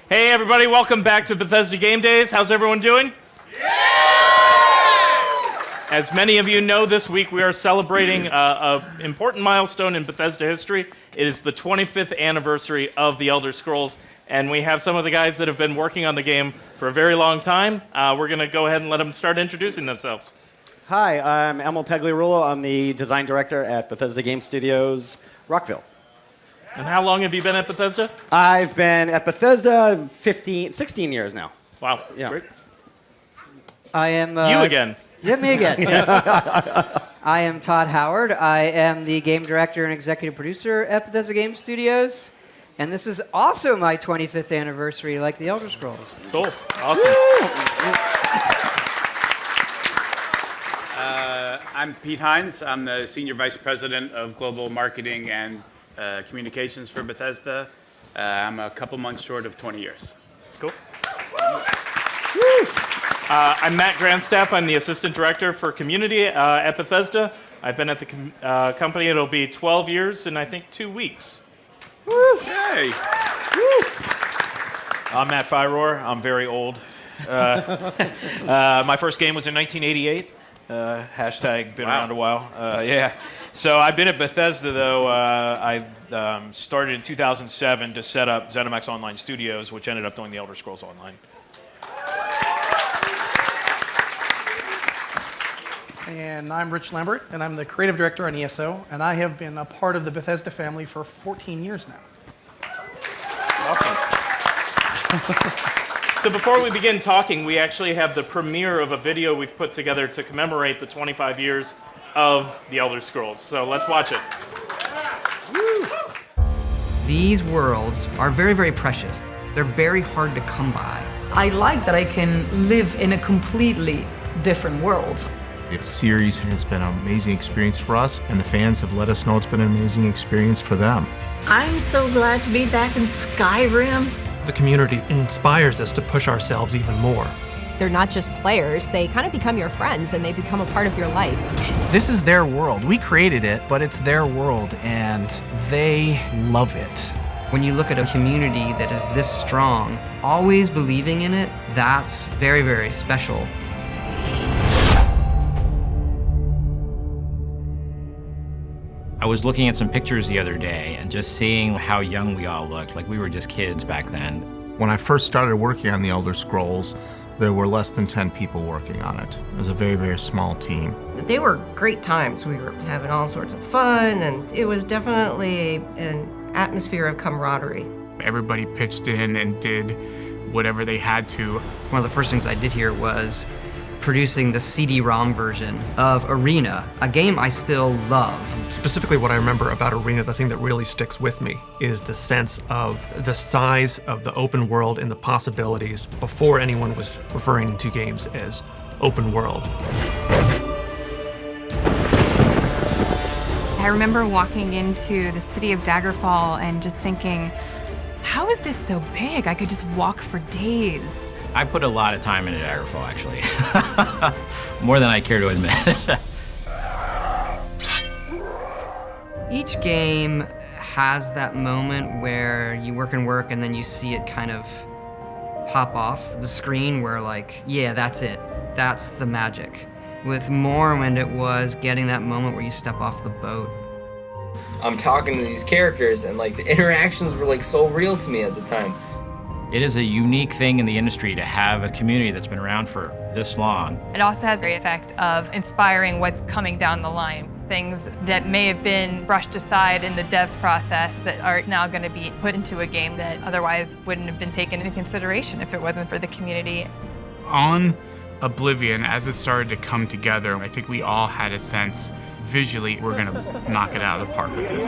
Hey everybody, welcome back to Bethesda Game Days. How's everyone doing? As many of you know, this week we are celebrating an important milestone in Bethesda history. It is the 25th anniversary of The Elder Scrolls, and we have some of the guys that have been working on the game for a very long time. We're going to go ahead and let them start introducing themselves. Hi, I'm Emil Pagliarulo. I'm the design director at Bethesda Game Studios, Rockville. And how long have you been at Bethesda? I've been at Bethesda 16 years now. Wow, Yeah. great. I am... You again. Yeah, me again. I am Todd Howard. I am the game director and executive producer at Bethesda Game Studios. And this is also my 25th anniversary, like The Elder Scrolls. Cool, awesome. I'm Pete Hines. I'm the Senior Vice President of Global Marketing and Communications for Bethesda. I'm a couple months short of 20 years. Cool. I'm Matt Grandstaff. I'm the Assistant Director for Community at Bethesda. I've been at the company, it'll be 12 years in, I think, 2 weeks. Woo! Yay! I'm Matt Firor. I'm very old. My first game was in 1988. Hashtag been around a while. Yeah. So I've been at Bethesda, though. I started in 2007 to set up ZeniMax Online Studios, which ended up doing The Elder Scrolls Online. And I'm Rich Lambert, and I'm the creative director on ESO, and I have been a part of the Bethesda family for 14 years now. Awesome. So before we begin talking, we actually have the premiere of a video we've put together to commemorate the 25 years of The Elder Scrolls. So let's watch it. These worlds are very, very precious. They're very hard to come by. I like that I can live in a completely different world. The series has been an amazing experience for us, and the fans have let us know it's been an amazing experience for them. I'm so glad to be back in Skyrim. The community inspires us to push ourselves even more. They're not just players, they kind of become your friends and they become a part of your life. This is their world. We created it, but it's their world and they love it. When you look at a community that is this strong, always believing in it, that's very, very special. I was looking at some pictures the other day and just seeing how young we all looked, like we were just kids back then. When I first started working on The Elder Scrolls, there were less than 10 people working on it. It was a very, very small team. They were great times. We were having all sorts of fun, and it was definitely an atmosphere of camaraderie. Everybody pitched in and did whatever they had to. One of the first things I did here was producing the CD-ROM version of Arena, a game I still love. Specifically what I remember about Arena, the thing that really sticks with me is the sense of the size of the open world and the possibilities before anyone was referring to games as open world. I remember walking into the city of Daggerfall and just thinking, how is this so big? I could just walk for days. I put a lot of time into Daggerfall, actually. More than I care to admit. Each game has that moment where you work and then you see it kind of pop off the screen where like, yeah, that's it. That's the magic. With Morrowind, it was getting that moment where you step off the boat. I'm talking to these characters and like the interactions were like so real to me at the time. It is a unique thing in the industry to have a community that's been around for this long. It also has the effect of inspiring what's coming down the line. Things that may have been brushed aside in the dev process that are now going to be put into a game that otherwise wouldn't have been taken into consideration if it wasn't for the community. On Oblivion, as it started to come together, I think we all had a sense visually we're going to knock it out of the park with this.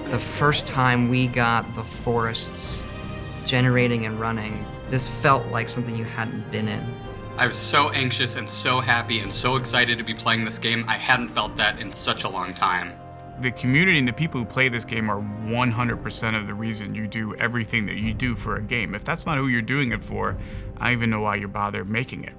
The first time we got the forests generating and running, this felt like something you hadn't been in. I was so anxious and so happy and so excited to be playing this game. I hadn't felt that in such a long time. The community and the people who play this game are 100% of the reason you do everything that you do for a game. If that's not who you're doing it for, I don't even know why you're bothered making it.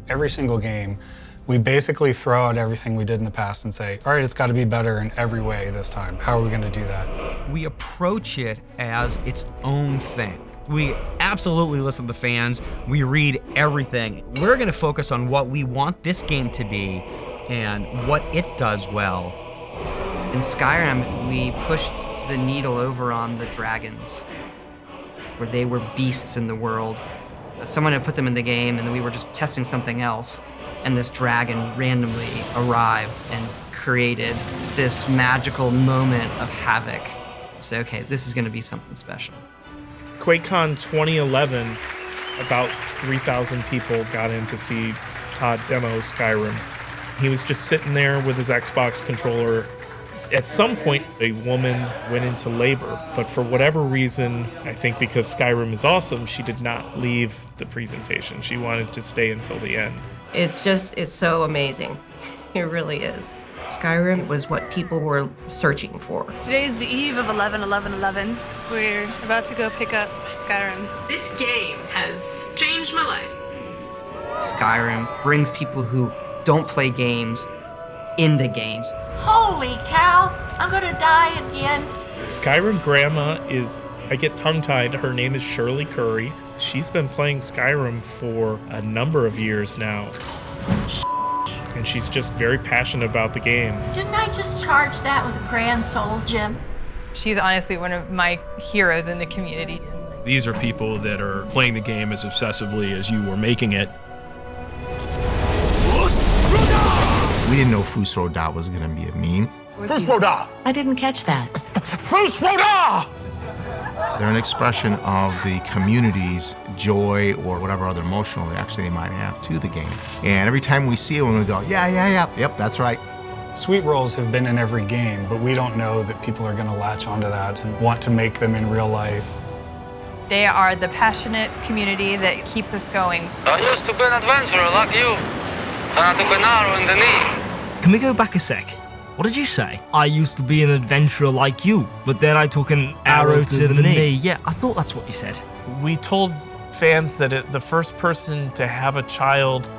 Every single game, we basically throw out everything we did in the past and say, all right, it's got to be better in every way this time. How are we going to do that? We approach it as its own thing. We absolutely listen to the fans. We read everything. We're going to focus on what we want this game to be and what it does well. In Skyrim, we pushed the needle over on the dragons, where they were beasts in the world. Someone had put them in the game, and then we were just testing something else, and this dragon randomly arrived and created this magical moment of havoc. So, okay, this is going to be something special. Quakecon 2011, about 3,000 people got in to see Todd demo Skyrim. He was just sitting there with his Xbox controller. At some point, a woman went into labor, but for whatever reason, I think because Skyrim is awesome, she did not leave the presentation. She wanted to stay until the end. It's so amazing. It really is. Skyrim was what people were searching for. Today's the eve of 11/11/11. We're about to go pick up Skyrim. This game has changed my life. Skyrim brings people who don't play games into games. Holy cow, I'm gonna die again. Skyrim grandma is, I get tongue-tied, her name is Shirley Curry. She's been playing Skyrim for a number of years now. And she's just very passionate about the game. Didn't I just charge that with a grand soul gem? She's honestly one of my heroes in the community. These are people that are playing the game as obsessively as you were making it. We didn't know Fusroda was going to be a meme. Fusroda! I didn't catch that. Fusroda! They're an expression of the community's joy or whatever other emotional reaction they might have to the game. And every time we see it, we go, yep, that's right. Sweet rolls have been in every game, but we don't know that people are going to latch onto that and want to make them in real life. They are the passionate community that keeps us going. I used to be an adventurer like you, and I took an arrow in the knee. Can we go back a sec? What did you say? I used to be an adventurer like you, but then I took an arrow to the knee. Yeah, I thought that's what you said. We told fans that the first person to have a child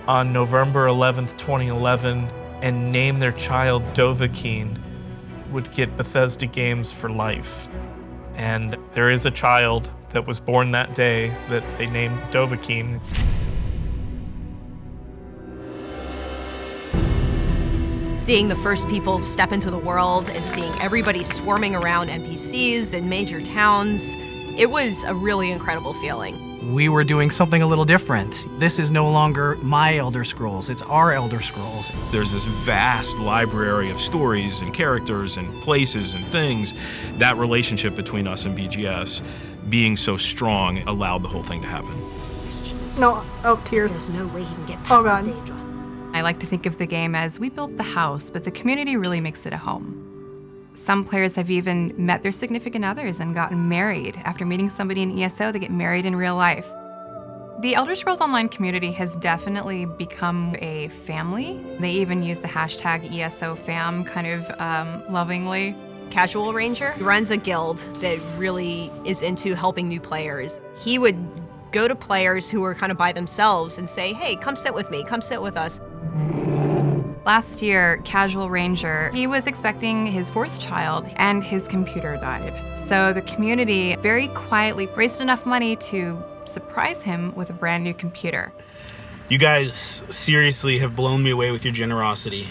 on November 11th, 2011, and name their child Dovahkiin would get Bethesda games for life. And there is a child that was born that day that they named Dovahkiin. Seeing the first people step into the world and seeing everybody swarming around NPCs in major towns, it was a really incredible feeling. We were doing something a little different. This is no longer my Elder Scrolls, it's our Elder Scrolls. There's this vast library of stories and characters and places and things. That relationship between us and BGS being so strong allowed the whole thing to happen. No, oh, tears. There's no way he can get past Oh, God. Daedra. I like to think of the game as we built the house, but the community really makes it a home. Some players have even met their significant others and gotten married. After meeting somebody in ESO, they get married in real life. The Elder Scrolls Online community has definitely become a family. They even use the hashtag ESOFam kind of lovingly. Casual Ranger runs a guild that really is into helping new players. He would go to players who were kind of by themselves and say, hey, come sit with me, come sit with us. Last year, Casual Ranger, he was expecting his fourth child and his computer died. So the community very quietly raised enough money to surprise him with a brand new computer. You guys seriously have blown me away with your generosity.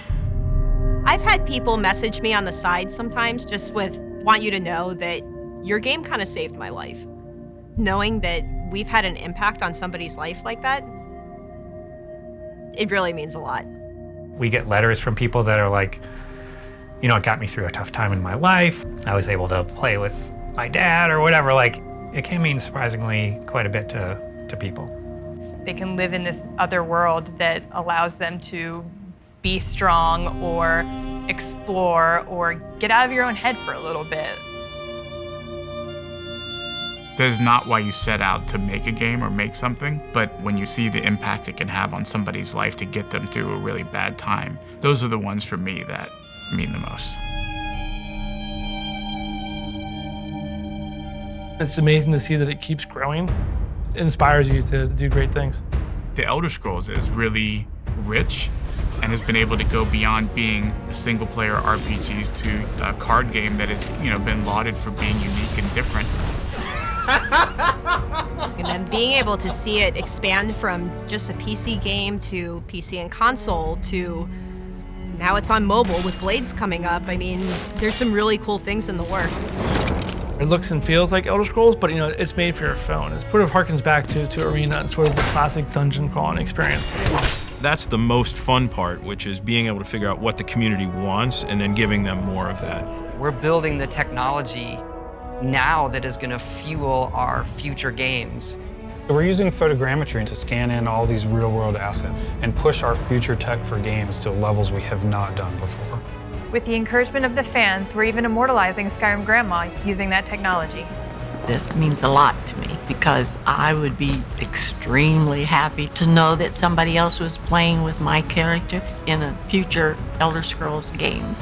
I've had people message me on the side sometimes just with, want you to know that your game kind of saved my life. Knowing that we've had an impact on somebody's life like that, it really means a lot. We get letters from people that are like, you know, it got me through a tough time in my life. I was able to play with my dad or whatever. Like, it can mean surprisingly quite a bit to people. They can live in this other world that allows them to be strong or explore or get out of your own head for a little bit. That is not why you set out to make a game or make something, but when you see the impact it can have on somebody's life to get them through a really bad time, those are the ones for me that mean the most. It's amazing to see that it keeps growing. It inspires you to do great things. The Elder Scrolls is really rich and has been able to go beyond being single-player RPGs to a card game that has, been lauded for being unique and different. And then being able to see it expand from just a PC game to PC and console to now it's on mobile with Blades coming up. I mean, there's some really cool things in the works. It looks and feels like Elder Scrolls, but it's made for your phone. It sort of harkens back to Arena and sort of the classic dungeon crawling experience. That's the most fun part, which is being able to figure out what the community wants and then giving them more of that. We're building the technology now that is going to fuel our future games. We're using photogrammetry to scan in all these real-world assets and push our future tech for games to levels we have not done before. With the encouragement of the fans, we're even immortalizing Skyrim Grandma using that technology. This means a lot to me because I would be extremely happy to know that somebody else was playing with my character in a future Elder Scrolls game.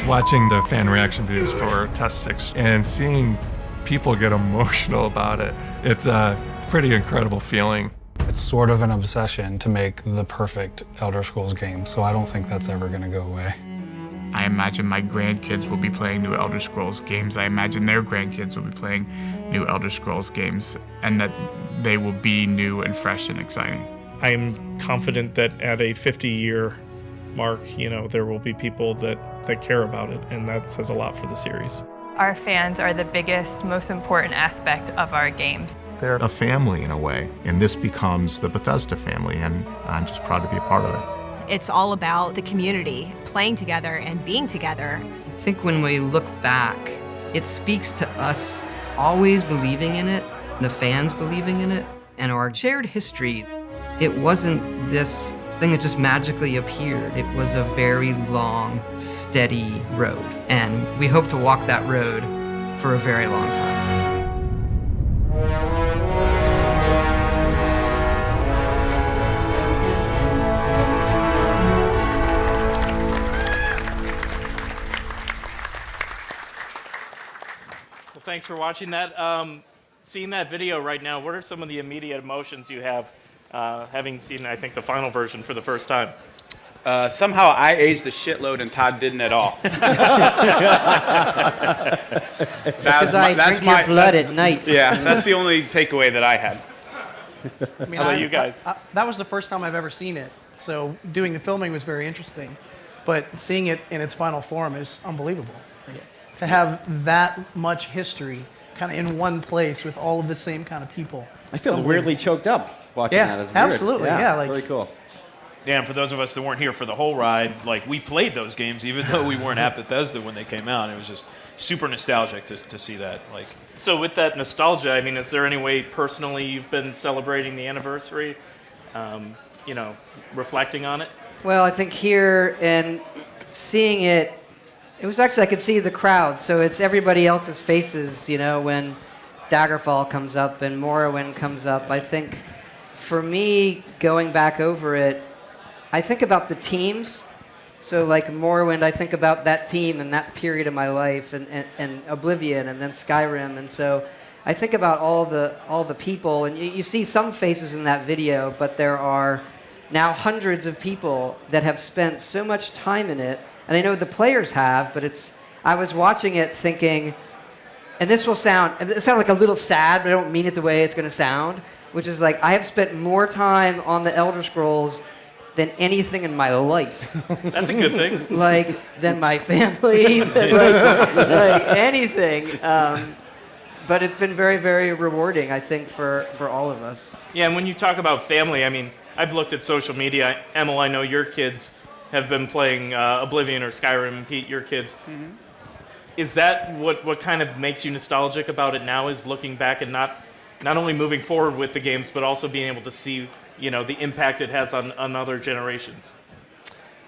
Watching the fan reaction videos for Test 6 and seeing people get emotional about it, it's a pretty incredible feeling. It's sort of an obsession to make the perfect Elder Scrolls game, so I don't think that's ever going to go away. I imagine my grandkids will be playing new Elder Scrolls games. I imagine their grandkids will be playing new Elder Scrolls games, and that they will be new and fresh and exciting. I am confident that at a 50-year mark, there will be people that care about it, and that says a lot for the series. Our fans are the biggest, most important aspect of our games. They're a family in a way, and this becomes the Bethesda family, and I'm just proud to be a part of it. It's all about the community playing together and being together. I think when we look back, it speaks to us always believing in it, the fans believing in it, and our shared history. It wasn't this thing that just magically appeared. It was a very long, steady road, and we hope to walk that road for a very long time. Thanks for watching that. Seeing that video right now, what are some of the immediate emotions you have having seen, I think, the final version for the first time? Somehow I aged a shitload and Todd didn't at all. Because I drink your blood at night. Yeah, that's the only takeaway that I had. I mean, How about you guys? That was the first time I've ever seen it, so doing the filming was very interesting. But seeing it in its final form is unbelievable. To have that much history kind of in one place with all of the same kind of people. I feel weirdly choked up watching that. It's weird. Absolutely. Yeah, very cool. Yeah, and for those of us that weren't here for the whole ride, we played those games even though we weren't at Bethesda when they came out. It was just super nostalgic to see that. So with that nostalgia, I mean, is there any way personally you've been celebrating the anniversary, reflecting on it? Well, I think here and seeing it, it was actually, I could see the crowd, so it's everybody else's faces, when Daggerfall comes up and Morrowind comes up. I think for me, going back over it, I think about the teams. So like Morrowind, I think about that team and that period of my life, and Oblivion, and then Skyrim, and so I think about all the people, and you see some faces in that video, but there are now hundreds of people that have spent so much time in it. And I know the players have, but I was watching it thinking, and it sound like a little sad, but I don't mean it the way it's going to sound, which is like, I have spent more time on the Elder Scrolls than anything in my life. That's a good thing. Than my family, like anything. But it's been very, very rewarding, I think, for all of us. Yeah, and when you talk about family, I mean, I've looked at social media. Emil, I know your kids have been playing Oblivion or Skyrim, and Pete, your kids. Mm-hmm. Is that what kind of makes you nostalgic about it now, is looking back and not only moving forward with the games, but also being able to see, the impact it has on other generations?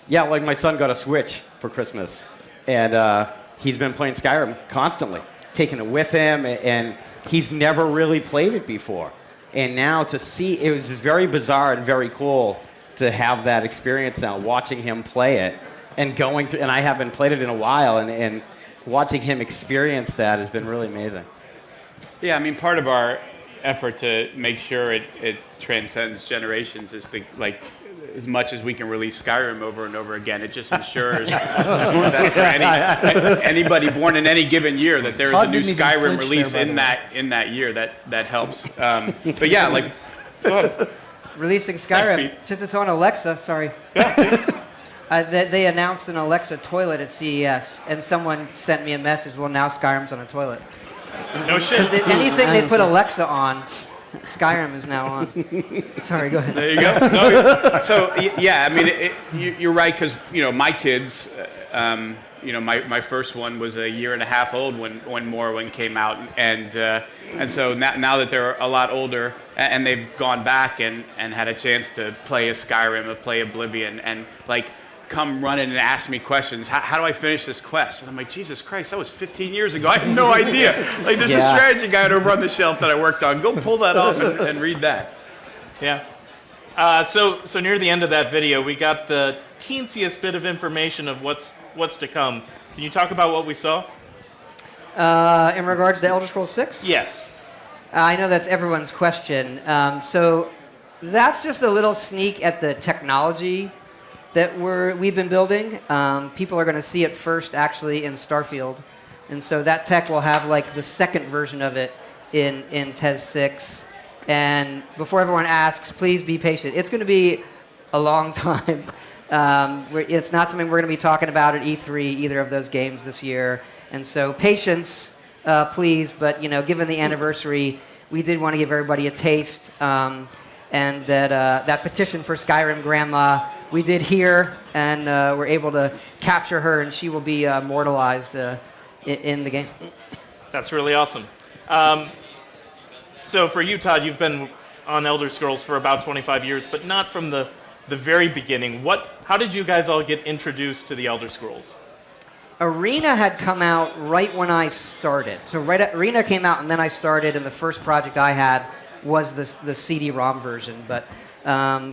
Yeah, like my son got a Switch for Christmas, and he's been playing Skyrim constantly, taking it with him, and he's never really played it before. And now to see, it was just very bizarre and very cool to have that experience now, watching him play it and going through, and I haven't played it in a while, and watching him experience that has been really amazing. Yeah, I mean, part of our effort to make sure it transcends generations is to as much as we can release Skyrim over and over again. It just ensures that for anybody born in any given year that there is a new Skyrim release in that year. That helps. But yeah, like releasing Skyrim, Thanks, since it's on Alexa, sorry. They announced an Alexa toilet at CES, and someone sent me a message, well, now Skyrim's on a toilet. No shit. Because anything they put Alexa on, Skyrim is now on. Sorry, go ahead. There you go. No, so, yeah, I mean, you're right, because, my kids, my first one was a year and a half old when Morrowind came out, and so now that they're a lot older and they've gone back and had a chance to play a Skyrim or play Oblivion and come running and ask me questions. How do I finish this quest? And I'm like, Jesus Christ, that was 15 years ago. I have no idea. There's a strategy guide over on the shelf that I worked on. Go pull that off and read that. Yeah. So near the end of that video, we got the teensiest bit of information of what's to come. Can you talk about what we saw? In regards to Elder Scrolls 6? Yes. I know that's everyone's question. So that's just a little sneak at the technology that we've been building. People are going to see it first, actually, in Starfield. And so that tech will have the second version of it in TES 6. And before everyone asks, please be patient. It's going to be a long time. It's not something we're going to be talking about at E3, either of those games this year. And so patience, please. But, given the anniversary, we did want to give everybody a taste. And that petition for Skyrim Grandma, we did hear, and we're able to capture her, and she will be immortalized in the game. That's really awesome. So for you, Todd, you've been on Elder Scrolls for about 25 years, but not from the very beginning. How did you guys all get introduced to the Elder Scrolls? Arena had come out right when I started. So Arena came out, and then I started, and the first project I had was the CD-ROM version. But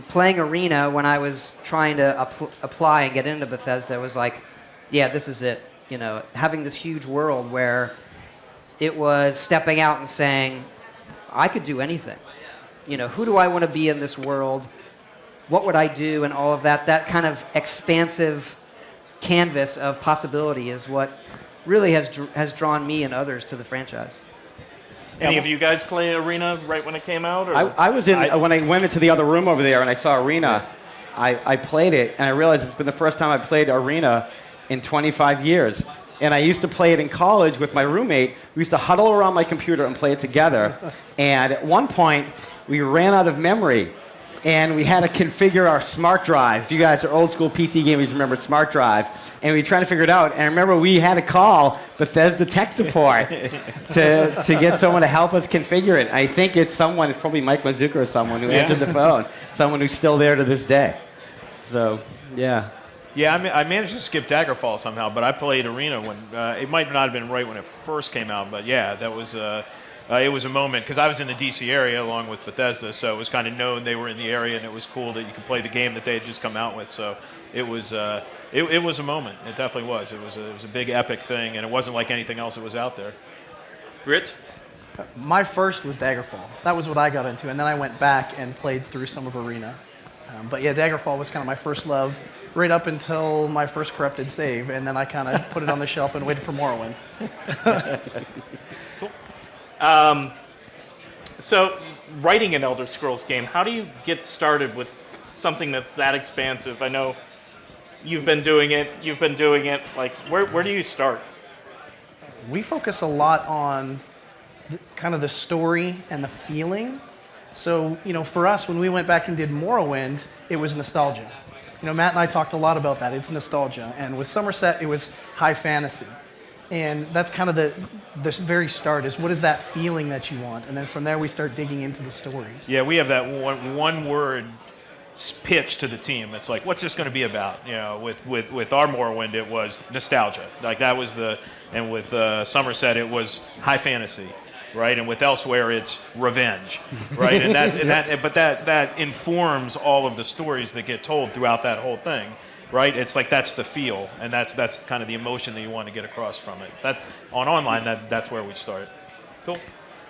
playing Arena when I was trying to apply and get into Bethesda was like, yeah, this is it. Having this huge world where it was stepping out and saying, I could do anything. Who do I want to be in this world? What would I do? And all of that. That kind of expansive canvas of possibility is what really has drawn me and others to the franchise. Any of you guys play Arena right when it came out? Or? I was when I went into the other room over there and I saw Arena, I played it and I realized it's been the first time I played Arena in 25 years. And I used to play it in college with my roommate. We used to huddle around my computer and play it together. And at one point, we ran out of memory. And we had to configure our smart drive. If you guys are old school PC gamers, remember smart drive. And we tried to figure it out. And I remember we had to call Bethesda tech support to get someone to help us configure it. I think it's probably Mike Mazuka or someone who answered the phone. Someone who's still there to this day. So, yeah. Yeah, I managed to skip Daggerfall somehow, but I played Arena when it might not have been right when it first came out, but yeah, that was it was a moment because I was in the DC area along with Bethesda, so it was kind of known they were in the area, and it was cool that you could play the game that they had just come out with. So it was it was a moment. It definitely was. It was a big epic thing, and it wasn't like anything else that was out there. Rich? My first was Daggerfall. That was what I got into, and then I went back and played through some of Arena. But yeah, Daggerfall was kind of my first love, right up until my first corrupted save, and then I kind of put it on the shelf and waited for Morrowind. Cool. So, writing an Elder Scrolls game, how do you get started with something that's that expansive? I know you've been doing it. Like, where do you start? We focus a lot on kind of the story and the feeling. So, for us, when we went back and did Morrowind, it was nostalgia. Matt and I talked a lot about that. It's nostalgia. And with Somerset, it was high fantasy. And that's kind of the very start is what is that feeling that you want? And then from there, we start digging into the stories. Yeah, we have that one word pitch to the team. It's like, what's this going to be about? With our Morrowind, it was nostalgia. Like that was and with Somerset, it was high fantasy. Right, and with Elsewhere, it's revenge, right, and that informs all of the stories that get told throughout that whole thing, right? It's like that's the feel, and that's kind of the emotion that you want to get across from it. That on online, that's where we start. Cool.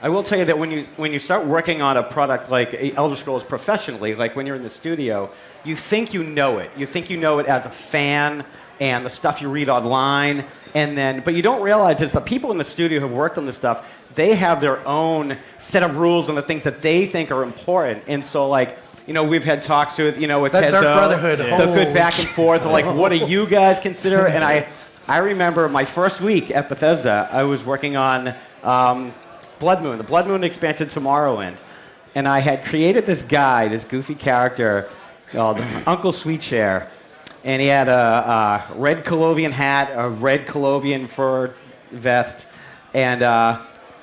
I will tell you that when you start working on a product like Elder Scrolls professionally, like when you're in the studio, you think you know it. You think you know it as a fan and the stuff you read online, but you don't realize is the people in the studio who have worked on this stuff, they have their own set of rules on the things that they think are important. And so, like, we've had talks with that Tezo, Dark Brotherhood, the good back and forth, like, what do you guys consider? And I remember my first week at Bethesda, I was working on Blood Moon, the Blood Moon expansion Tomorrowland. And I had created this guy, this goofy character called Uncle Sweetshare. And he had a red Colovian hat, a red Colovian fur vest, and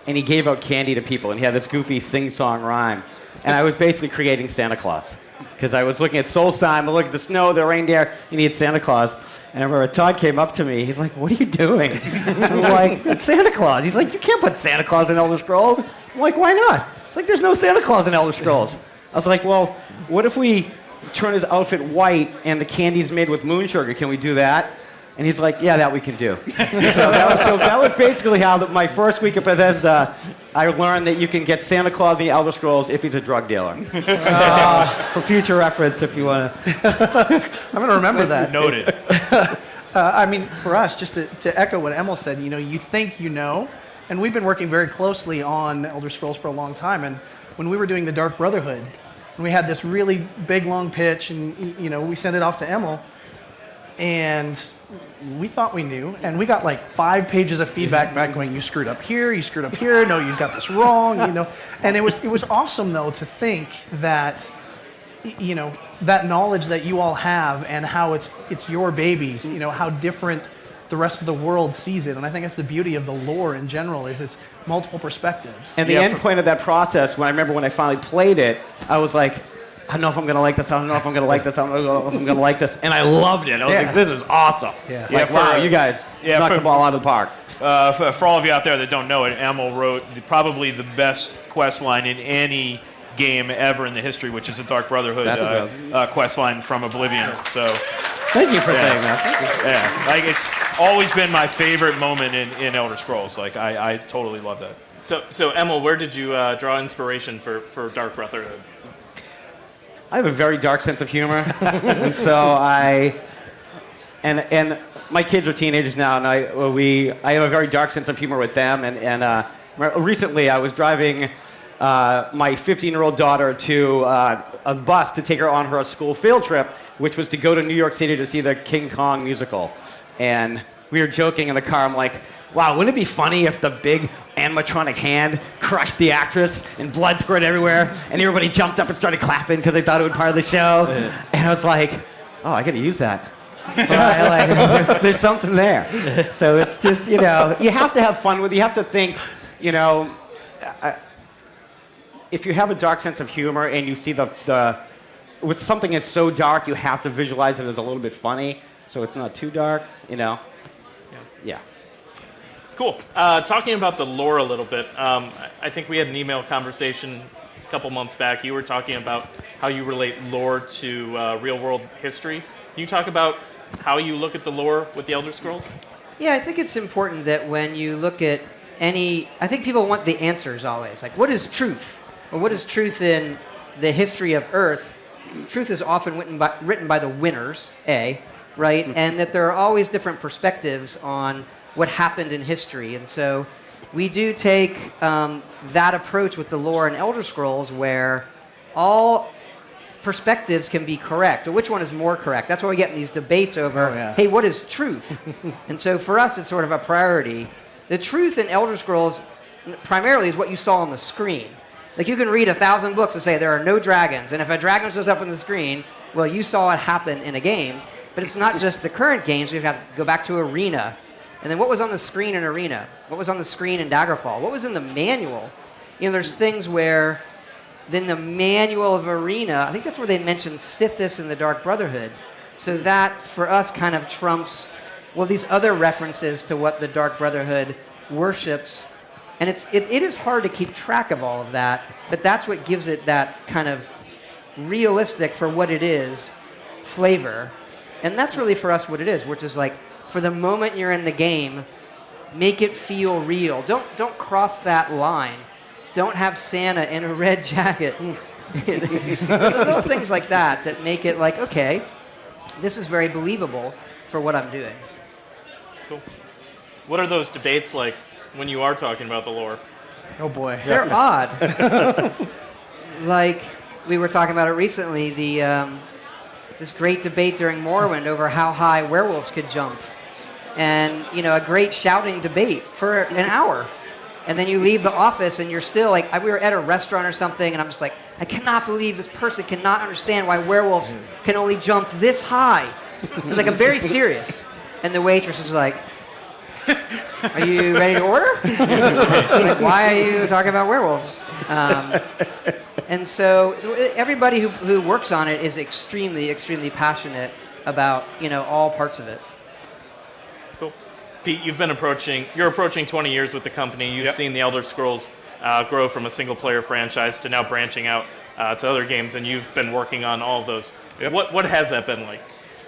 he gave out candy to people. And he had this goofy sing-song rhyme. And I was basically creating Santa Claus. Because I was looking at Solstheim, I looked at the snow, the reindeer, and he had Santa Claus. And I remember Todd came up to me, he's like, what are you doing? I'm like, it's Santa Claus. He's like, you can't put Santa Claus in Elder Scrolls. I'm like, why not? It's like, there's no Santa Claus in Elder Scrolls. I was like, well, what if we turn his outfit white and the candy's made with moon sugar? Can we do that? And he's like, yeah, that we can do. So that was basically how my first week at Bethesda, I learned that you can get Santa Claus in the Elder Scrolls if he's a drug dealer. For future reference, if you want to. I'm going to remember that. Noted. I mean, for us, just to echo what Emil said, you think you know, and we've been working very closely on Elder Scrolls for a long time. And when we were doing the Dark Brotherhood, and we had this really big, long pitch, and we sent it off to Emil, and we thought we knew, and we got like 5 pages of feedback back going, you screwed up here, no, you got this wrong, And it was awesome, though, to think that, that knowledge that you all have and how it's your babies, how different the rest of the world sees it. And I think that's the beauty of the lore in general, is it's multiple perspectives. And the end point of that process, when I finally played it, I was like, I don't know if I'm going to like this. I don't know if I'm going to like this. I don't know if I'm going to like this. And I loved it. I was like, this is awesome. Yeah. Like, wow, you guys knocked the ball out of the park. For all of you out there that don't know it, Emil wrote probably the best quest line in any game ever in the history, which is a Dark Brotherhood quest line from Oblivion. So, thank you for saying that. Yeah, like it's always been my favorite moment in Elder Scrolls. Like I totally love that. So Emil, where did you draw inspiration for Dark Brotherhood? I have a very dark sense of humor, and so and my kids are teenagers now, and I have a very dark sense of humor with them. And recently, I was driving my 15-year-old daughter to a bus to take her on her school field trip, which was to go to New York City to see the King Kong musical. And we were joking in the car. I'm like, wow, wouldn't it be funny if the big animatronic hand crushed the actress and blood squirted everywhere and everybody jumped up and started clapping because they thought it was part of the show? And I was like, oh, I got to use that. There's something there. So it's just, you have to have fun with it. You have to think, if you have a dark sense of humor and you see with something that's so dark, you have to visualize it as a little bit funny so it's not too dark, Yeah. Cool. Talking about the lore a little bit, I think we had an email conversation a couple months back. You were talking about how you relate lore to real-world history. Can you talk about how you look at the lore with the Elder Scrolls? Yeah, I think it's important that when you look at I think people want the answers always. Like, what is truth? Or what is truth in the history of Earth? Truth is often written by the winners, right? And that there are always different perspectives on what happened in history. And so we do take that approach with the lore in Elder Scrolls, where all perspectives can be correct, or which one is more correct. That's why we get in these debates over, hey, what is truth? And so for us, it's sort of a priority. The truth in Elder Scrolls primarily is what you saw on the screen. Like, you can read 1,000 books and say there are no dragons, and if a dragon shows up on the screen, well, you saw it happen in a game. But it's not just the current games. We've got to go back to Arena. And then what was on the screen in Arena? What was on the screen in Daggerfall? What was in the manual? There's things where, in the manual of Arena, I think that's where they mentioned Sithis in the Dark Brotherhood. So that, for us, kind of trumps, these other references to what the Dark Brotherhood worships. And it is hard to keep track of all of that, but that's what gives it that kind of realistic, for what it is, flavor. And that's really, for us, what it is, which is like, for the moment you're in the game, make it feel real. Don't cross that line don't have Santa in a red jacket. Little things like that make it like, okay, this is very believable for what I'm doing. Cool. What are those debates like when you are talking about the lore? Oh boy. They're odd. Like, we were talking about it recently, this great debate during Morrowind over how high werewolves could jump. And, a great shouting debate for an hour. And then you leave the office and you're still like, we were at a restaurant or something, and I'm just like, I cannot believe this person cannot understand why werewolves can only jump this high. And like, I'm very serious. And the waitress is like, are you ready to order? Like, why are you talking about werewolves? And so everybody who works on it is extremely, extremely passionate about, all parts of it. Cool. Pete, you're approaching 20 years with the company. You've seen the Elder Scrolls grow from a single-player franchise to now branching out to other games, and you've been working on all of those. What has that been like?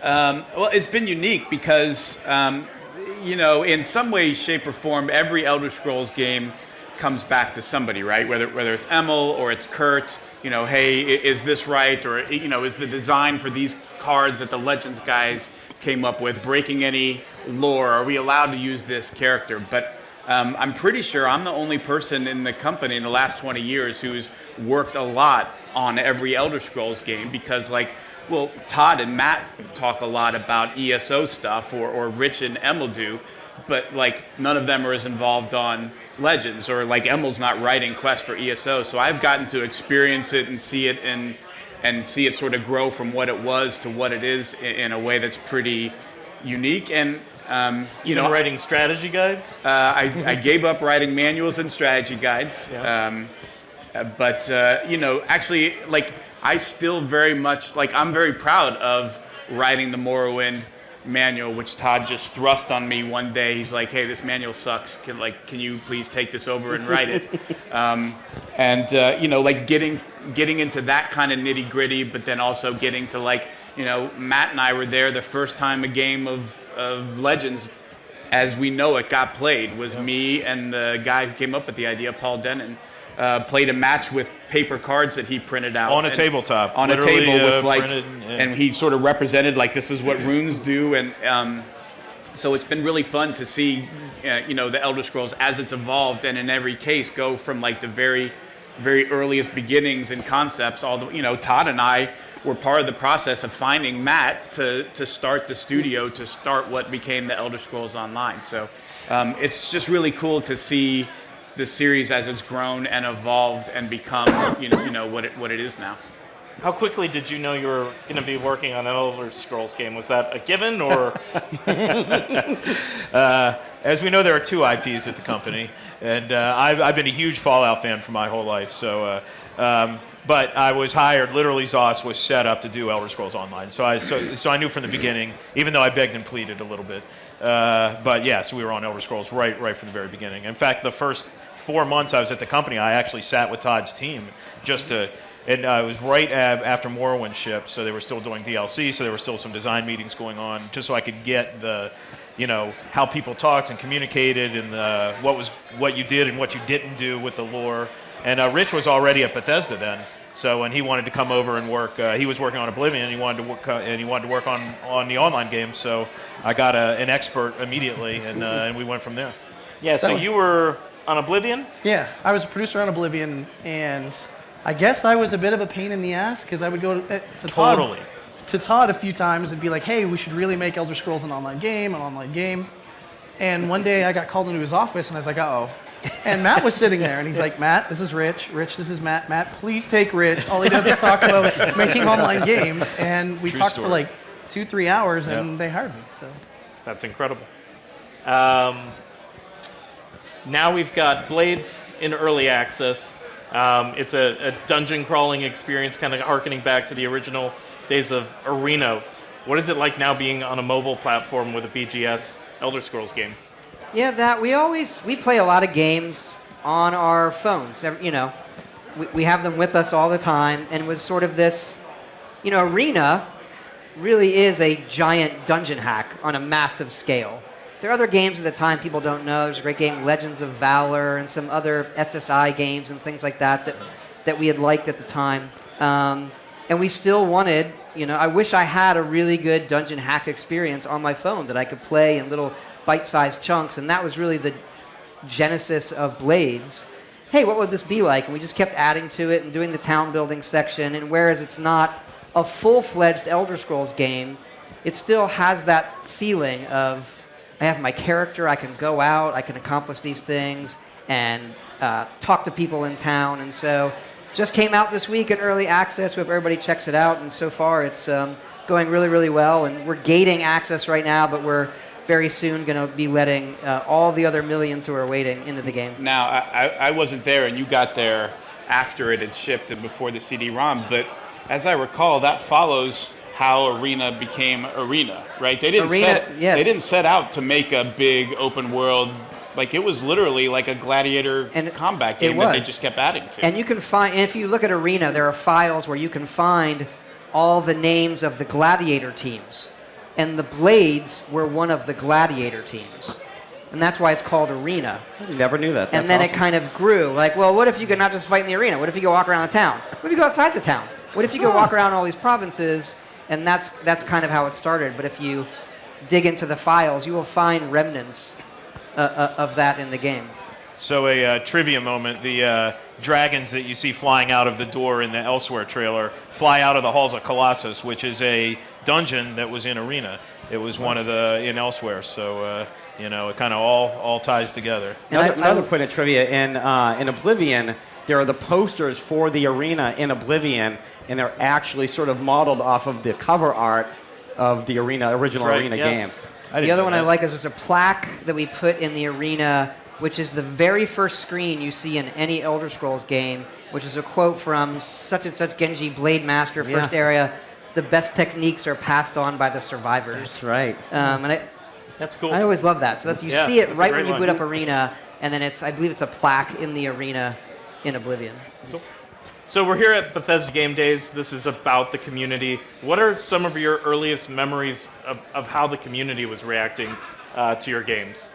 Well, it's been unique because, in some way, shape, or form, every Elder Scrolls game comes back to somebody, right? Whether it's Emil or it's Kurt, hey, is this right? Or, is the design for these cards that the Legends guys came up with breaking any lore? Are we allowed to use this character? But I'm pretty sure I'm the only person in the company in the last 20 years who's worked a lot on every Elder Scrolls game because, Todd and Matt talk a lot about ESO stuff, or Rich and Emil do, but none of them are as involved on Legends, or Emil's not writing quests for ESO. So I've gotten to experience it and see it and see it sort of grow from what it was to what it is in a way that's pretty unique. And You've been writing strategy guides? I gave up writing manuals and strategy guides. Yeah. Actually, I still very much, I'm very proud of writing the Morrowind manual, which Todd just thrust on me one day. He's like, hey, this manual sucks. Can you please take this over and write it? Getting into that kind of nitty gritty, but then also getting to Matt and I were there the first time a game of Legends as we know it got played was me and the guy who came up with the idea, Paul Denon. Played a match with paper cards that he printed out on a tabletop, on a table with printed, and he sort of represented this is what runes do, and so it's been really fun to see the Elder Scrolls as it's evolved, and in every case go from the very, very earliest beginnings and concepts. All the Todd and I were part of the process of finding Matt to start the studio, to start what became the Elder Scrolls Online. So it's just really cool to see the series as it's grown and evolved and become, what it is now. How quickly did you know you were going to be working on an Elder Scrolls game? Was that a given, or? As we know, there are two IPs at the company, and I've been a huge Fallout fan for my whole life. So, but I was hired. Literally, ZOS was set up to do Elder Scrolls Online. So I knew from the beginning, even though I begged and pleaded a little bit. But yeah, so we were on Elder Scrolls right from the very beginning. In fact, the first 4 months I was at the company, I actually sat with Todd's team and it was right after Morrowind shipped, so they were still doing DLC, so there were still some design meetings going on, just so I could get the, how people talked and communicated, and what you did and what you didn't do with the lore. And Rich was already at Bethesda then, so when he wanted to come over and work, he was working on Oblivion, and he wanted to work on the online game. So I got an expert immediately, and we went from there. Yeah. So you were on Oblivion? Yeah, I was a producer on Oblivion, and I guess I was a bit of a pain in the ass because I would go to Todd a few times and be like, hey, we should really make Elder Scrolls an online game. And one day I got called into his office and I was like, uh-oh. And Matt was sitting there and he's like, Matt, this is Rich. Rich, this is Matt. Matt, please take Rich. All he does is talk about making online games. And we talked for 2-3 hours and they hired me. So that's incredible. Now we've got Blades in early access. It's a dungeon crawling experience, kind of harkening back to the original days of Arena. What is it like now being on a mobile platform with a BGS Elder Scrolls game? Yeah, we play a lot of games on our phones. We have them with us all the time, and with sort of this, Arena really is a giant dungeon hack on a massive scale. There are other games at the time people don't know. There's a great game, Legends of Valor, and some other SSI games and things like that we had liked at the time. And we still wanted, I wish I had a really good dungeon hack experience on my phone that I could play in little bite-sized chunks, and that was really the genesis of Blades. Hey, what would this be like? And we just kept adding to it and doing the town building section, and whereas it's not a full-fledged Elder Scrolls game, it still has that feeling of, I have my character, I can go out, I can accomplish these things, and talk to people in town, and so just came out this week in early access. We hope everybody checks it out, and so far it's going really, really well, and we're gating access right now, but we're very soon going to be letting all the other millions who are waiting into the game. Now, I wasn't there, and you got there after it had shipped and before the CD-ROM, but as I recall, that follows how Arena became Arena, right? They didn't set out to make a big open world. Like, it was literally like a gladiator combat game that they just kept adding to. And you can find, if you look at Arena, there are files where you can find all the names of the gladiator teams. And the Blades were one of the gladiator teams. And that's why it's called Arena. I never knew that. And then it kind of grew. Like, well, what if you could not just fight in the arena? What if you go walk around the town? What if you go outside the town? What if you go walk around all these provinces? And that's kind of how it started. But if you dig into the files, you will find remnants of that in the game. So a trivia moment, the dragons that you see flying out of the door in the Elsewhere trailer fly out of the Halls of Colossus, which is a dungeon that was in Arena. It was one of the in Elsewhere, so it kind of all ties together. Another point of trivia, in Oblivion, there are the posters for the arena in Oblivion, and they're actually sort of modeled off of the cover art of the original Arena game. The other one I like is there's a plaque that we put in the arena, which is the very first screen you see in any Elder Scrolls game, which is a quote from such and such Genji Blade Master, first area. The best techniques are passed on by the survivors. That's right. That's cool. I always love that. So you see it right when you boot up Arena, and then I believe it's a plaque in the arena in Oblivion. Cool. So we're here at Bethesda Game Days. This is about the community. What are some of your earliest memories of how the community was reacting to your games?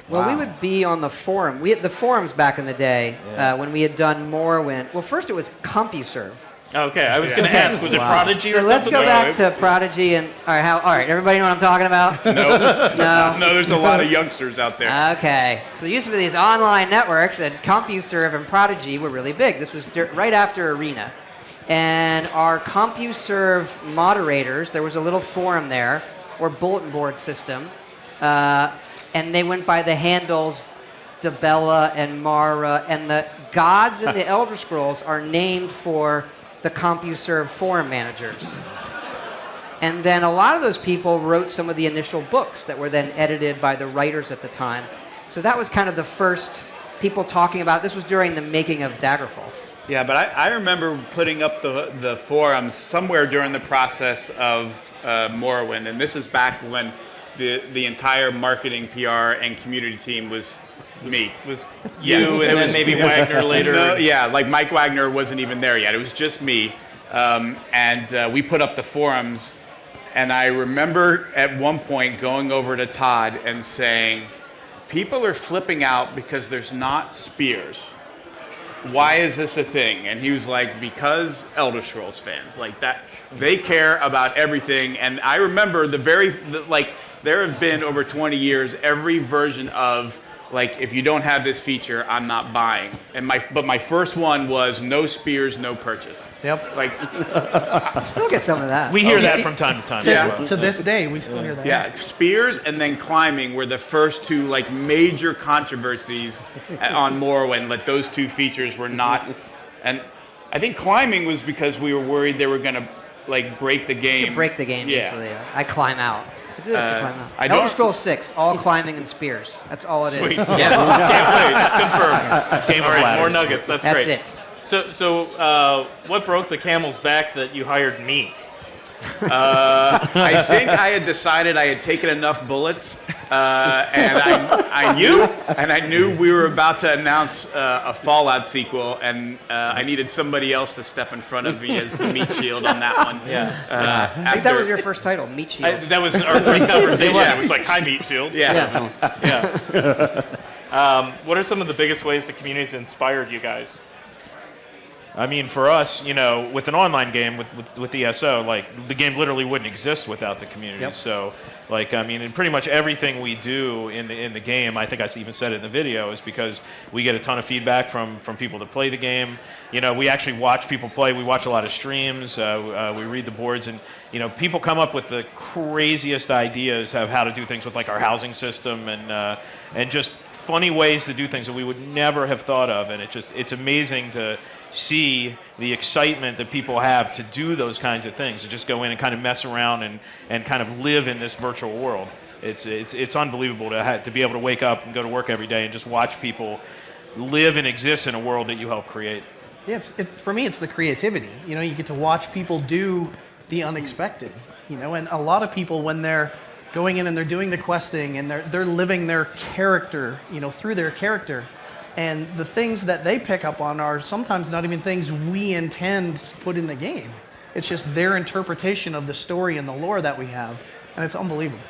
Well, we would be on the forum. We had the forums back in the day when we had done Morrowind. Well, first it was CompuServe. Okay, I was going to ask, was it Prodigy or something? So let's go back to Prodigy and all right, everybody know what I'm talking about? No, there's a lot of youngsters out there. Okay, so there used to be these online networks, and CompuServe and Prodigy were really big. This was right after Arena, and our CompuServe moderators, there was a little forum there, or bulletin board system, and they went by the handles Dibella and Mara, and the gods in the Elder Scrolls are named for the CompuServe forum managers. And then a lot of those people wrote some of the initial books that were then edited by the writers at the time. So that was kind of the first people talking about, this was during the making of Daggerfall. Yeah, but I remember putting up the forums somewhere during the process of Morrowind, and this is back when the entire marketing, PR, and community team was me. Was you and then maybe Wagner later? No, yeah, like Mike Wagner wasn't even there yet. It was just me. And we put up the forums. And I remember at one point going over to Todd and saying, people are flipping out because there's not spears. Why is this a thing? And he was like, because Elder Scrolls fans, like that, they care about everything. And I remember there have been over 20 years, every version of, like, if you don't have this feature, I'm not buying. But my first one was no spears, no purchase. Yep. Like, still get some of that. We hear that from time to time. Yeah. To this day, we still hear that. Yeah, spears and then climbing were the first two like major controversies on Morrowind. Like those two features were not, and I think climbing was because we were worried they were gonna like break the game. You break the game easily. I climb out. Climb out. Elder Scrolls 6, all climbing and spears. That's all it is. Sweet. Yeah, can't wait. Confirmed. Game of ladders. More nuggets. That's great. That's it. So what broke the camel's back that you hired me? I think I had decided I had taken enough bullets and I knew we were about to announce a Fallout sequel, and I needed somebody else to step in front of me as the meat shield on that one. I think that was your first title, Meat Shield. That was our first conversation. It was like, hi, Meat Shield. Yeah. What are some of the biggest ways the community's inspired you guys? I mean, for us, you know, with an online game, with ESO, like, the game literally wouldn't exist without the community. Yep. So, like, I mean, and pretty much everything we do in the game, I think I even said it in the video, is because we get a ton of feedback from people that play the game. You know, we actually watch people play. We watch a lot of streams. We read the boards, and, you know, people come up with the craziest ideas of how to do things with, like, our housing system and just funny ways to do things that we would never have thought of. And it's amazing to see the excitement that people have to do those kinds of things, to just go in and kind of mess around and kind of live in this virtual world. It's unbelievable to be able to wake up and go to work every day and just watch people live and exist in a world that you help create. Yeah, for me, it's the creativity. You know, you get to watch people do the unexpected. You know, and a lot of people, when they're going in and they're doing the questing and they're living their character, you know, through their character. And the things that they pick up on are sometimes not even things we intend to put in the game. It's just their interpretation of the story and the lore that we have, and it's unbelievable.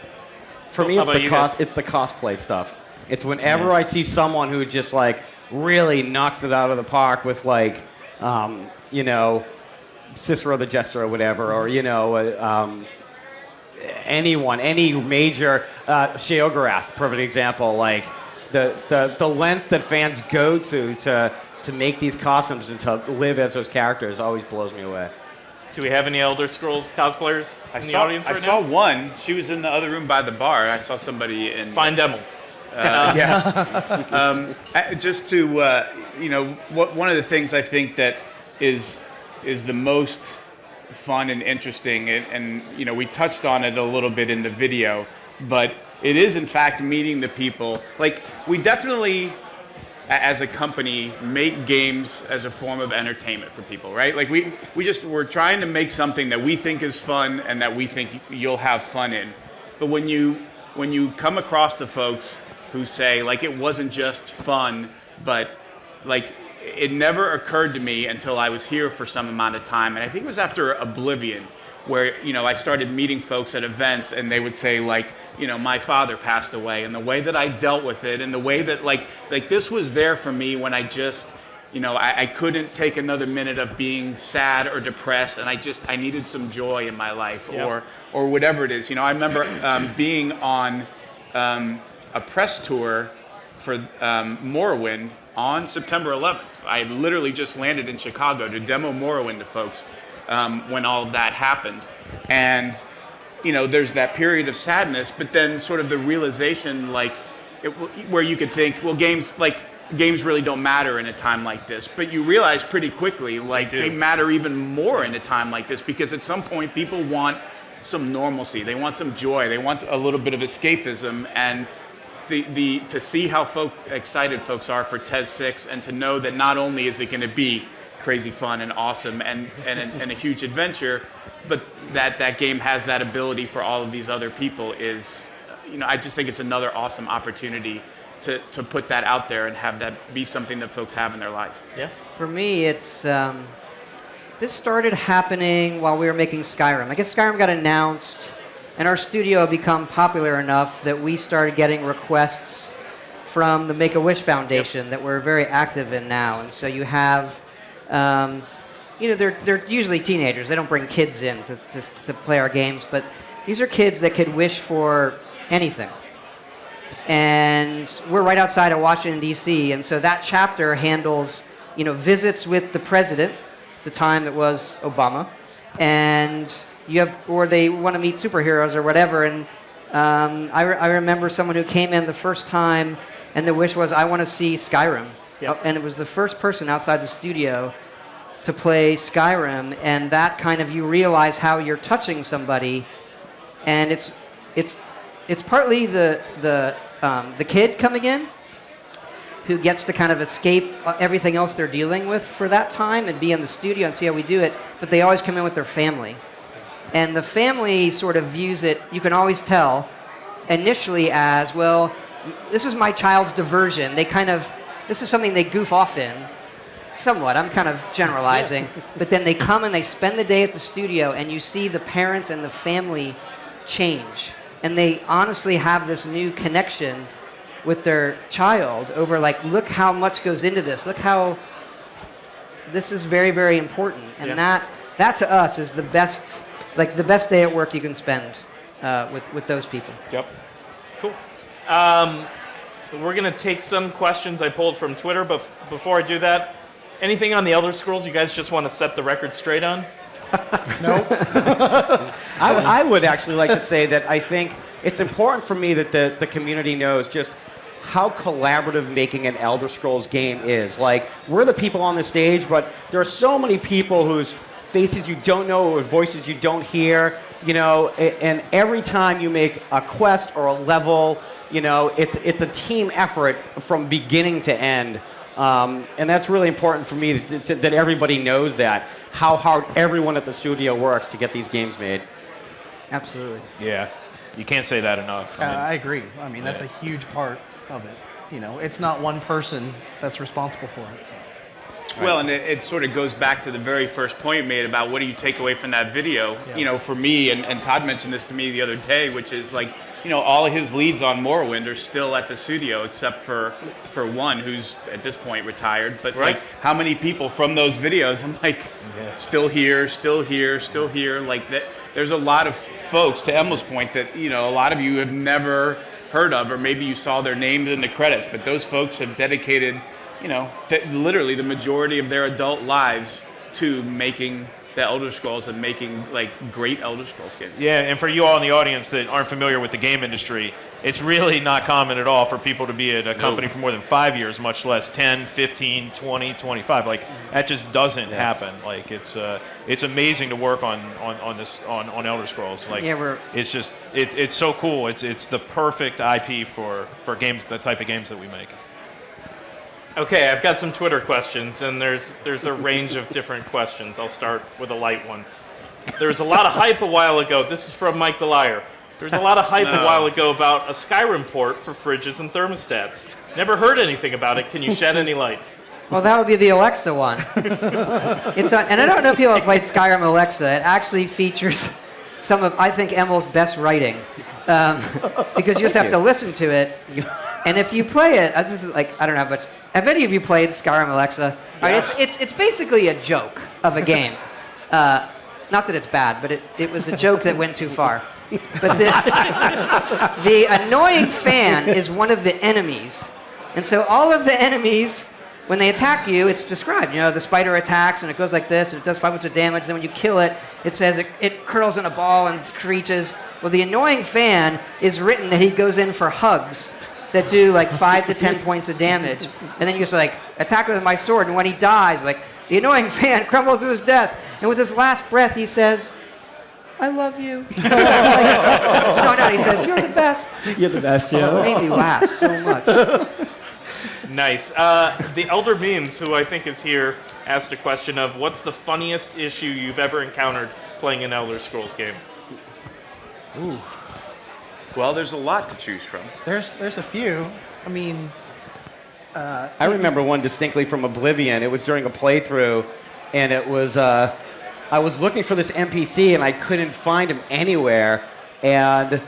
For me, it's the cosplay stuff. It's whenever I see someone who just like really knocks it out of the park with like, you know, Cicero the Jester or whatever, or you know, any major Sheogorath, perfect example, like. The lengths that fans go to make these costumes and to live as those characters always blows me away. Do we have any Elder Scrolls cosplayers in the audience right now? I saw one. She was in the other room by the bar. I saw somebody in... Fine demo. Just to, you know, one of the things I think that is the most fun and interesting, and you know, we touched on it a little bit in the video, but it is, in fact, meeting the people. Like, we definitely, as a company, make games as a form of entertainment for people, right? Like, we're trying to make something that we think is fun and that we think you'll have fun in. But when you come across the folks who say, like, it wasn't just fun, but, like, it never occurred to me until I was here for some amount of time, and I think it was after Oblivion, where, you know, I started meeting folks at events and they would say, like, you know, my father passed away, and the way that I dealt with it and the way that like this was there for me when I just, you know, I couldn't take another minute of being sad or depressed, and I needed some joy in my life, or whatever it is. You know, I remember being on a press tour for Morrowind on September 11th. I literally just landed in Chicago to demo Morrowind to folks when all of that happened. And, you know, there's that period of sadness, but then sort of the realization, like, where you could think, well, games really don't matter in a time like this. But you realize pretty quickly, like, they matter even more in a time like this, because at some point people want some normalcy. They want some joy. They want a little bit of escapism. And to see how excited folks are for TES 6, and to know that not only is it going to be crazy fun and awesome and a huge adventure, but that game has that ability for all of these other people is, you know, I just think it's another awesome opportunity to put that out there and have that be something that folks have in their life. Yeah. For me, it's this started happening while we were making Skyrim. I guess Skyrim got announced, and our studio had become popular enough that we started getting requests from the Make-A-Wish Foundation that we're very active in now. And so you have, you know, they're usually teenagers. They don't bring kids in to play our games, but these are kids that could wish for anything. And we're right outside of Washington, D.C., and so that chapter handles, you know, visits with the president, the time it was Obama, and or they want to meet superheroes or whatever. And I remember someone who came in the first time, and the wish was, I want to see Skyrim. Yep. And it was the first person outside the studio to play Skyrim, and that kind of, you realize how you're touching somebody, and it's partly the kid coming in who gets to kind of escape everything else they're dealing with for that time and be in the studio and see how we do it, but they always come in with their family. And the family sort of views it, you can always tell, initially as, well, this is my child's diversion. This is something they goof off in, somewhat. I'm kind of generalizing. But then they come and they spend the day at the studio, and you see the parents and the family change. And they honestly have this new connection with their child over, like, look how much goes into this. Look how this is very, very important. And that to us is the best day at work you can spend with those people. Yep. Cool. We're going to take some questions I pulled from Twitter, but before I do that, anything on the Elder Scrolls you guys just want to set the record straight on? Nope. I would actually like to say that I think it's important for me that the community knows just how collaborative making an Elder Scrolls game is. Like, we're the people on the stage, but there are so many people whose faces you don't know or voices you don't hear, you know, and every time you make a quest or a level, you know, it's a team effort from beginning to end. And that's really important for me that everybody knows that, how hard everyone at the studio works to get these games made. Absolutely. Yeah. You can't say that enough. I agree. I mean, that's a huge part of it. You know, it's not one person that's responsible for it. So. Well, and it sort of goes back to the very first point you made about what do you take away from that video. Yeah. You know, for me, and Todd mentioned this to me the other day, which is like, you know, all of his leads on Morrowind are still at the studio, except for one who's at this point retired. But like, how many people from those videos? I'm like, still here. Like that. There's a lot of folks, to Emil's point, that, you know, a lot of you have never heard of, or maybe you saw their names in the credits. But those folks have dedicated, you know, literally the majority of their adult lives to making the Elder Scrolls and making like great Elder Scrolls games. Yeah, and for you all in the audience that aren't familiar with the game industry, it's really not common at all for people to be at a company for more than 5 years, much less 10, 15, 20, 25. Like, that just doesn't happen. Like, it's amazing to work on Elder Scrolls. Like, it's so cool. It's the perfect IP for games, the type of games that we make. Okay, I've got some Twitter questions, and there's a range of different questions. I'll start with a light one. There was a lot of hype a while ago. This is from Mike the Liar. There was a lot of hype a while ago about a Skyrim port for fridges and thermostats. Never heard anything about it. Can you shed any light? Well, that would be the Alexa one. And I don't know if people have played Skyrim Alexa. It actually features some of, I think, Emil's best writing. Because you just have to listen to it. And if you play it, this is like, I don't know how much. Have any of you played Skyrim Alexa? Yeah. Right, it's basically a joke of a game. Not that it's bad, but it was a joke that went too far. But the annoying fan is one of the enemies. And so all of the enemies, when they attack you, it's described. You know, the spider attacks, and it goes like this, and it does 5 points of damage. And then when you kill it, it says it curls in a ball and screeches. Well, the annoying fan is written that he goes in for hugs that do like 5 to 10 points of damage. And then you just like, attack with my sword, and when he dies, like, the annoying fan crumbles to his death. And with his last breath, he says, I love you. No, he says, you're the best. You're the best, yeah. It made me laugh so much. Nice. The Elder Memes, who I think is here, asked a question of, what's the funniest issue you've ever encountered playing an Elder Scrolls game? Ooh. Well, there's a lot to choose from. There's a few. I mean, I remember one distinctly from Oblivion. It was during a playthrough, and it was I was looking for this NPC, and I couldn't find him anywhere, and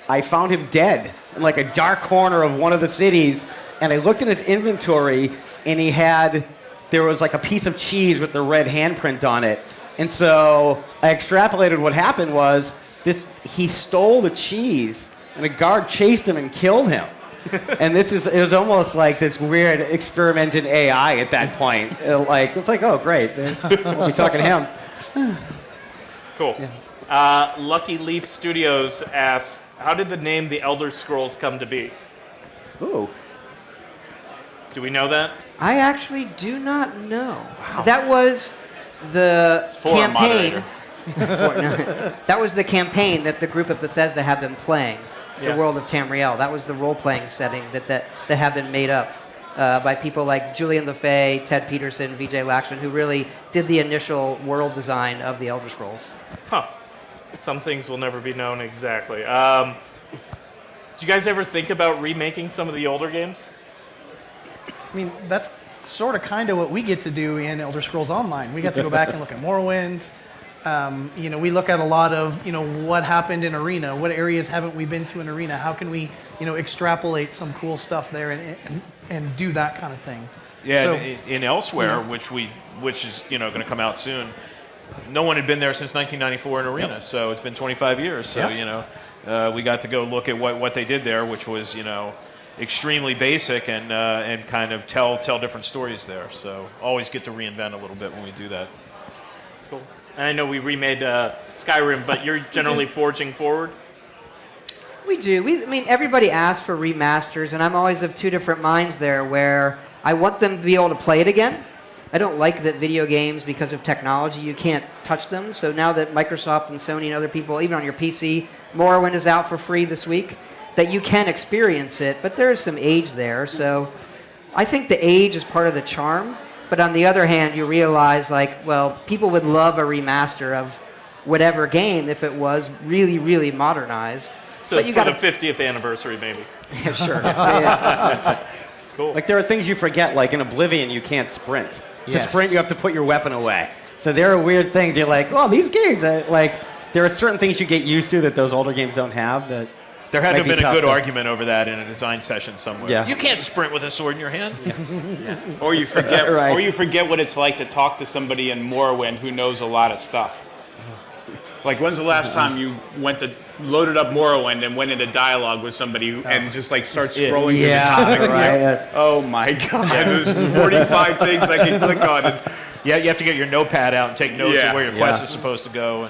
I found him dead in like a dark corner of one of the cities, and I looked in his inventory, and there was like a piece of cheese with the red handprint on it, and so I extrapolated what happened was he stole the cheese, and a guard chased him and killed him. And it was almost like this weird experiment in AI at that point. It's like, oh, great, we'll be talking to him. Cool. Yeah. Lucky Leaf Studios asks, how did the name The Elder Scrolls come to be? Ooh. Do we know that? I actually do not know. Wow. That was the campaign. That was the campaign that the group at Bethesda had been playing, the World of Tamriel. That was the role-playing setting that had been made up by people like Julian LaFay, Ted Peterson, Vijay Lakshman, who really did the initial world design of the Elder Scrolls. Huh. Some things will never be known exactly. you guys ever think about remaking some of the older games? I mean, that's sort of kind of what we get to do in Elder Scrolls Online. We get to go back and look at Morrowind. We look at a lot of, what happened in Arena. What areas haven't we been to in Arena? How can we, extrapolate some cool stuff there and do that kind of thing? Yeah, So, in Elsewhere, which is going to come out soon, no one had been there since 1994 in Arena, so it's been 25 years. So we got to go look at what they did there, which was extremely basic and kind of tell different stories there. So always get to reinvent a little bit when we do that. Cool. And I know we remade Skyrim, but you're generally forging forward. We do. Everybody asks for remasters, and I'm always of two different minds there, where I want them to be able to play it again. I don't like that video games, because of technology, you can't touch them. So now that Microsoft and Sony and other people, even on your PC, Morrowind is out for free this week, that you can experience it, but there is some age there. So I think the age is part of the charm. But on the other hand, you realize, people would love a remaster of whatever game if it was really, really modernized. So but you for got the 50th anniversary, maybe. Yeah, sure. Yeah. Cool. Like there are things you forget, like in Oblivion, you can't sprint. To Yes. sprint, you have to put your weapon away. So there are weird things. You're like, oh, these games, there are certain things you get used to that those older games don't have. That There had to have might be been a tough good to- argument over that in a design session somewhere. Yeah. You can't sprint with a sword in your hand. Or you forget, Right. or you forget what it's like to talk to somebody in Morrowind who knows a lot of stuff. Like, when's the last time you loaded up Morrowind and went into dialogue with somebody and just start scrolling through the topics? right. Oh my God! There's 45 things I can click on. And, Yeah, you have to get your notepad out and take notes Yeah. of where your quest is supposed to go.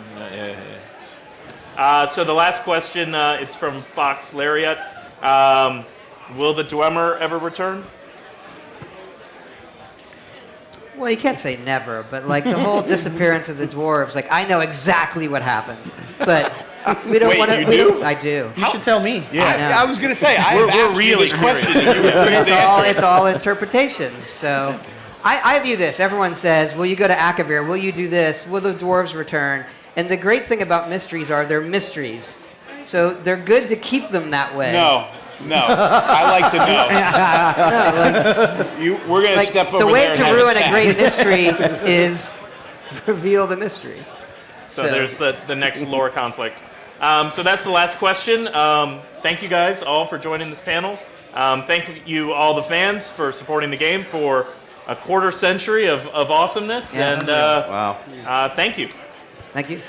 And So the last question, it's from Fox Lariat. Will the Dwemer ever return? Well, you can't say never, but the whole disappearance of the dwarves, I know exactly what happened, but we don't Wait, want to. you do? I do. you should tell me. I was gonna say We're I've asked really you this question. curious. And you But refused to answer it. it's all interpretations. So I view this. Everyone says, "Will you go to Akavir? Will you do this? Will the dwarves return?" And the great thing about mysteries are they're mysteries, so they're good to keep them that way. No, I like to know. No, We're gonna step over the there way and to have ruin a chat. great mystery is reveal the mystery. So there's the next lore conflict. So that's the last question. Thank you guys all for joining this panel. Thank you all the fans for supporting the game for a quarter century of awesomeness. Yeah. And Wow. thank you. Thank you.